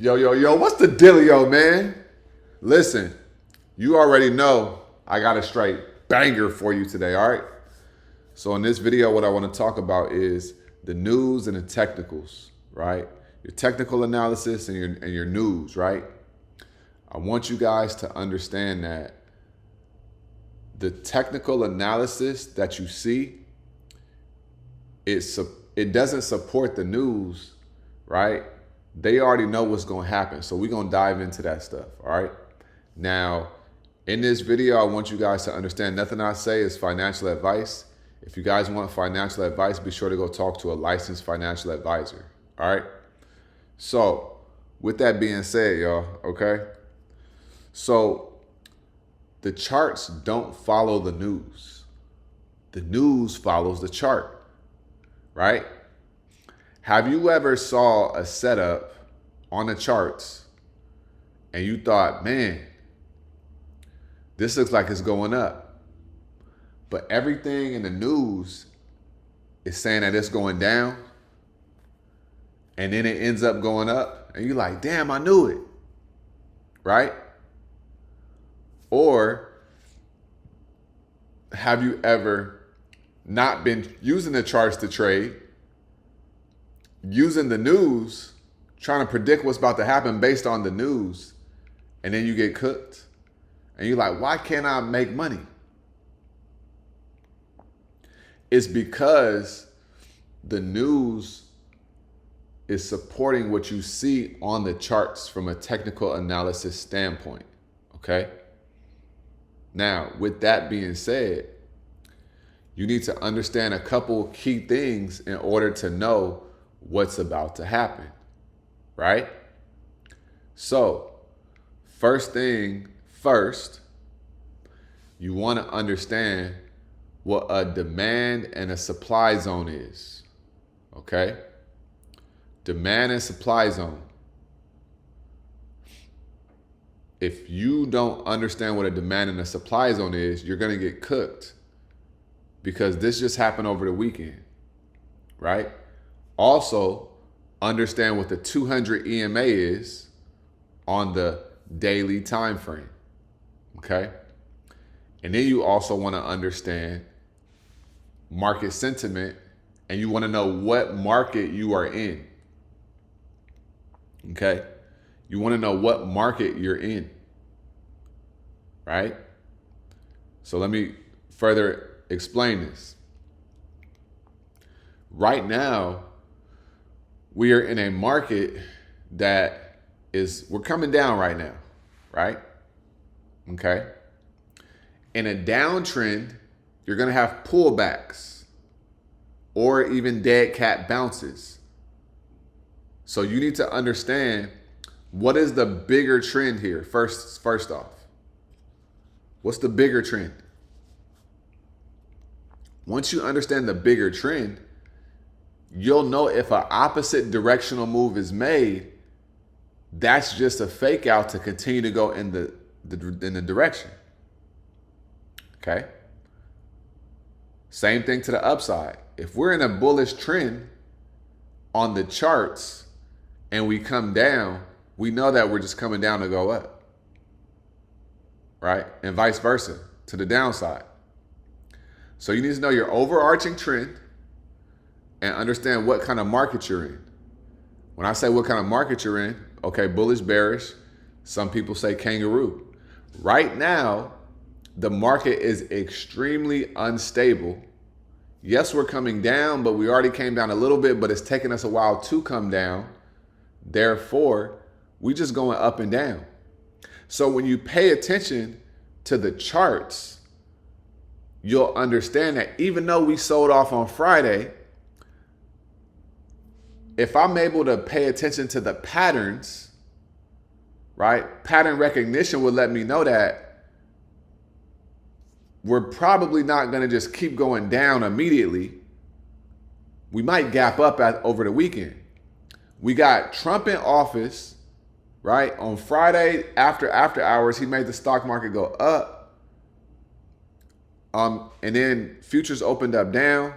Yo, what's the dealio, man? Listen, you already know I got a straight banger for you today, all right? So in this video, what I want to talk about is the news and the technicals, right? Your technical analysis and your news, right? I want you guys to understand that the technical analysis that you see, it doesn't support the news, right? They already know what's going to happen. So we're going to dive into that stuff, all right? Now, in this video, I want you guys to understand nothing I say is financial advice. If you guys want financial advice, be sure to go talk to a licensed financial advisor, all right? So, with that being said, y'all, okay? So, the charts don't follow the news. The news follows the chart, right? Have you ever saw a setup on the charts and you thought, man, this looks like it's going up, but everything in the news is saying that it's going down, and then it ends up going up, and you're like, damn, I knew it, right? Or have you ever not been using the charts to trade, using the news, trying to predict what's about to happen based on the news, and then you get cooked? And you're like, why can't I make money? It's because the news is supporting what you see on the charts from a technical analysis standpoint, okay? Now, with that being said, you need to understand a couple key things in order to know what's about to happen, right? So, first thing first, you want to understand what a demand and a supply zone is, okay? Demand and supply zone. If you don't understand what a demand and a supply zone is, you're going to get cooked, because this just happened over the weekend, right? Also, understand what the 200 EMA is on the daily time frame, okay? And then you also want to understand market sentiment, and you want to know what market you are in, okay? You want to know what market you're in, right? So let me further explain this. Right now, we are in a market that we're coming down right now, right? Okay. In a downtrend, you're going to have pullbacks or even dead cat bounces. So you need to understand, what is the bigger trend here? First off, what's the bigger trend? Once you understand the bigger trend, you'll know if an opposite directional move is made, that's just a fake out to continue to go in the direction. Okay? Same thing to the upside. If we're in a bullish trend on the charts and we come down, we know that we're just coming down to go up. Right? And vice versa to the downside. So you need to know your overarching trend and understand what kind of market you're in. When I say what kind of market you're in, okay, bullish, bearish, some people say kangaroo. Right now, the market is extremely unstable. Yes, we're coming down, but we already came down a little bit, but it's taken us a while to come down. Therefore, we just going up and down. So when you pay attention to the charts, you'll understand that even though we sold off on Friday, if I'm able to pay attention to the patterns, right? Pattern recognition would let me know that we're probably not going to just keep going down immediately. We might gap up over the weekend. We got Trump in office, right? On Friday after hours, he made the stock market go up. And then futures opened up down,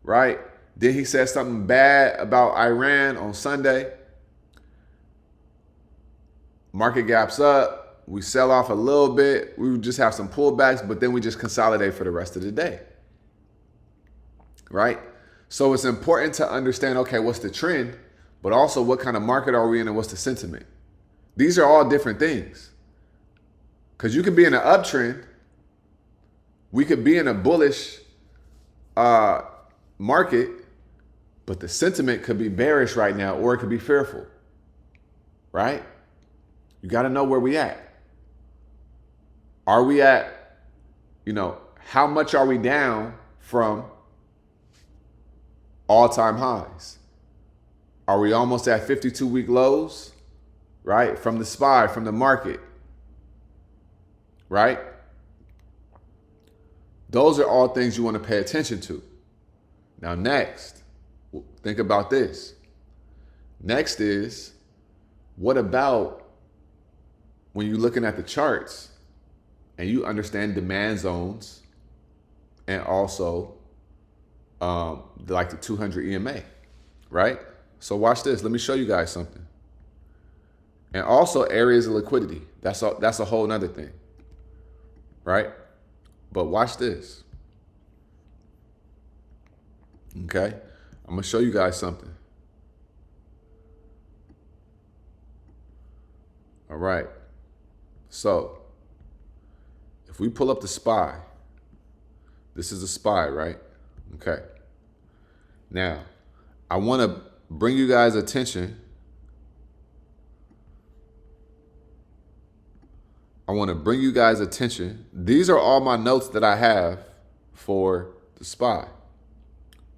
right? Then he said something bad about Iran on Sunday. market gaps up, we sell off a little bit, we just have some pullbacks, but then we just consolidate for the rest of the day, right? So it's important to understand, okay, what's the trend, but also what kind of market are we in and what's the sentiment? These are all different things. Because you could be in an uptrend, we could be in a bullish market, but the sentiment could be bearish right now, or it could be fearful, right? You got to know where we at. Are we at, how much are we down from all-time highs? Are we almost at 52-week lows, right? From the SPY, from the market, right? Those are all things you want to pay attention to. Now, next, think about this. Next is, what about when you're looking at the charts and you understand demand zones and also like the 200 EMA, right? So watch this. Let me show you guys something. And also areas of liquidity. That's a whole nother thing, right? But watch this. Okay? I'm going to show you guys something. All right. So if we pull up the SPY, this is a SPY, right? Okay. Now, I want to bring you guys attention. These are all my notes that I have for the SPY,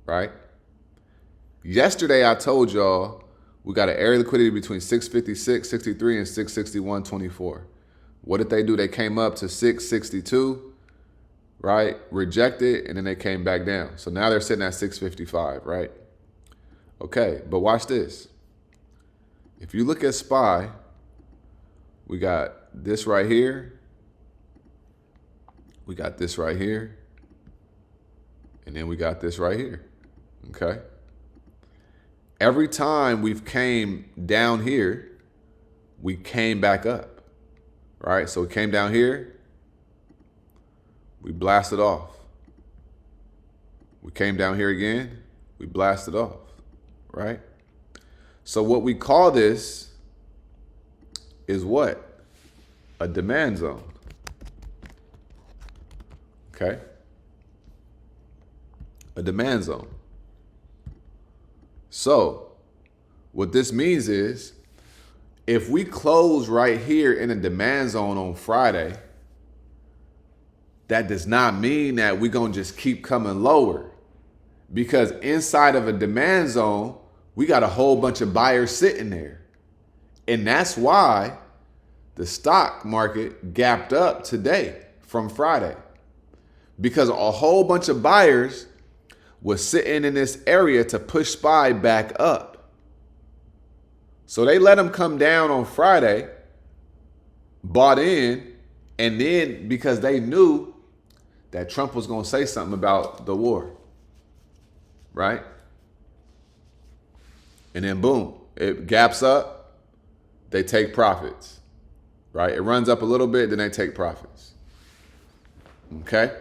right? Yesterday, I told y'all we got an area liquidity between 656.63 and 661.24. What did they do? They came up to 662, right? Rejected, and then they came back down. So now they're sitting at 655, right? Okay, but watch this. If you look at SPY, we got this right here. We got this right here. And then we got this right here. Okay? Every time we've came down here, we came back up. Right? So we came down here. We blasted off. We came down here again. We blasted off. Right? So what we call this is what? A demand zone. Okay? A demand zone. So what this means is if we close right here in a demand zone on Friday, that does not mean that we're going to just keep coming lower, because inside of a demand zone, we got a whole bunch of buyers sitting there. And that's why the stock market gapped up today from Friday, because a whole bunch of buyers was sitting in this area to push SPY back up. So they let them come down on Friday, bought in, and then because they knew that Trump was going to say something about the war, right? And then boom, it gaps up, they take profits, right? It runs up a little bit, then they take profits. Okay?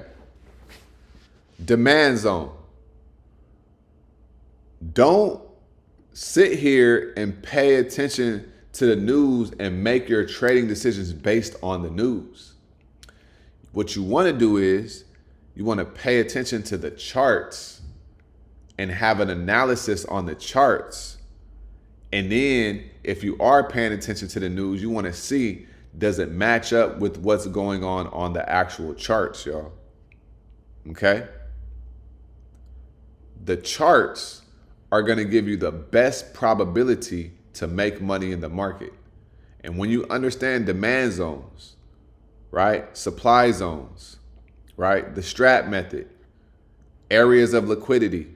Demand zone. Don't sit here and pay attention to the news and make your trading decisions based on the news. What you want to do is you want to pay attention to the charts and have an analysis on the charts. And then if you are paying attention to the news, you want to see, does it match up with what's going on the actual charts, y'all? Okay? The charts are going to give you the best probability to make money in the market. And when you understand demand zones, right? Supply zones, right? The Strat method, areas of liquidity,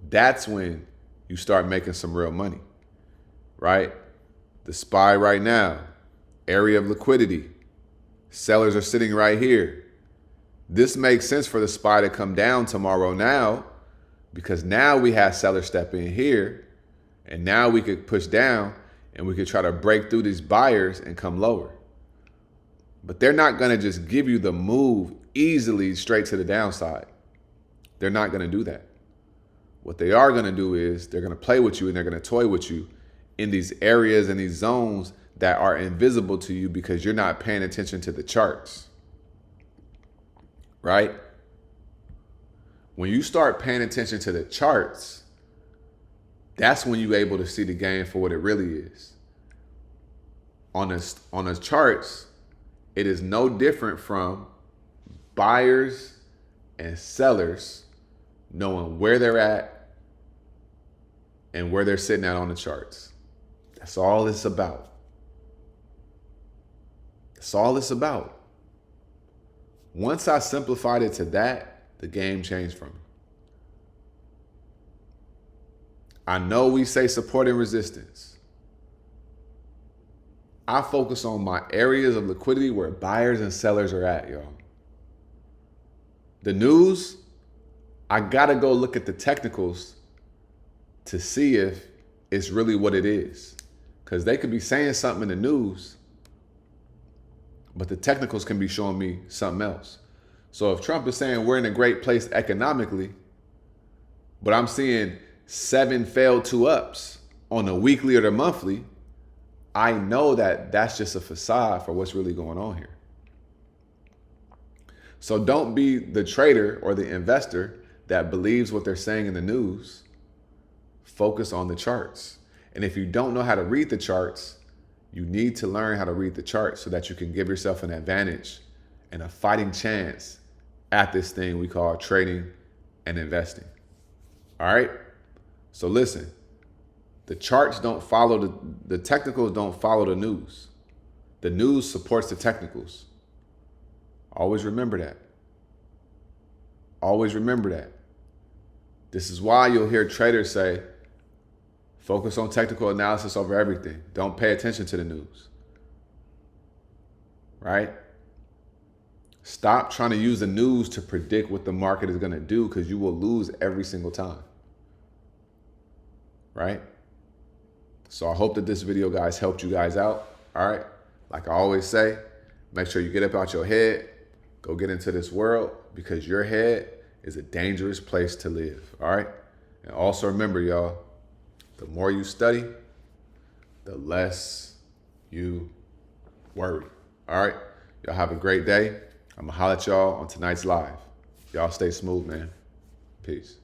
that's when you start making some real money, right? The SPY right now, area of liquidity, sellers are sitting right here. This makes sense for the SPY to come down tomorrow now, because now we have sellers step in here, and now we could push down, and we could try to break through these buyers and come lower. But they're not going to just give you the move easily straight to the downside. They're not going to do that. What they are going to do is they're going to play with you and they're going to toy with you in these areas and these zones that are invisible to you because you're not paying attention to the charts. Right? When you start paying attention to the charts, that's when you're able to see the game for what it really is. On the charts, it is no different from buyers and sellers knowing where they're at and where they're sitting at on the charts. That's all it's about. That's all it's about. Once I simplified it to that, the game changed for me. I know we say support and resistance. I focus on my areas of liquidity where buyers and sellers are at, y'all. The news, I gotta go look at the technicals to see if it's really what it is. Because they could be saying something in the news, but the technicals can be showing me something else. So if Trump is saying we're in a great place economically, but I'm seeing 7 failed 2-ups on the weekly or the monthly, I know that that's just a facade for what's really going on here. So don't be the trader or the investor that believes what they're saying in the news. Focus on the charts. And if you don't know how to read the charts, you need to learn how to read the charts so that you can give yourself an advantage and a fighting chance at this thing we call trading and investing. All right? So listen, the charts don't follow the technicals don't follow the news. The news supports the technicals. Always remember that. Always remember that. This is why you'll hear traders say, focus on technical analysis over everything. Don't pay attention to the news. Right? Stop trying to use the news to predict what the market is going to do because you will lose every single time. Right? So I hope that this video, guys, helped you guys out. All right? Like I always say, make sure you get up out your head, go get into this world because your head is a dangerous place to live. All right? And also remember, y'all, the more you study, the less you worry. All right? Y'all have a great day. I'm going to holler at y'all on tonight's live. Y'all stay smooth, man. Peace.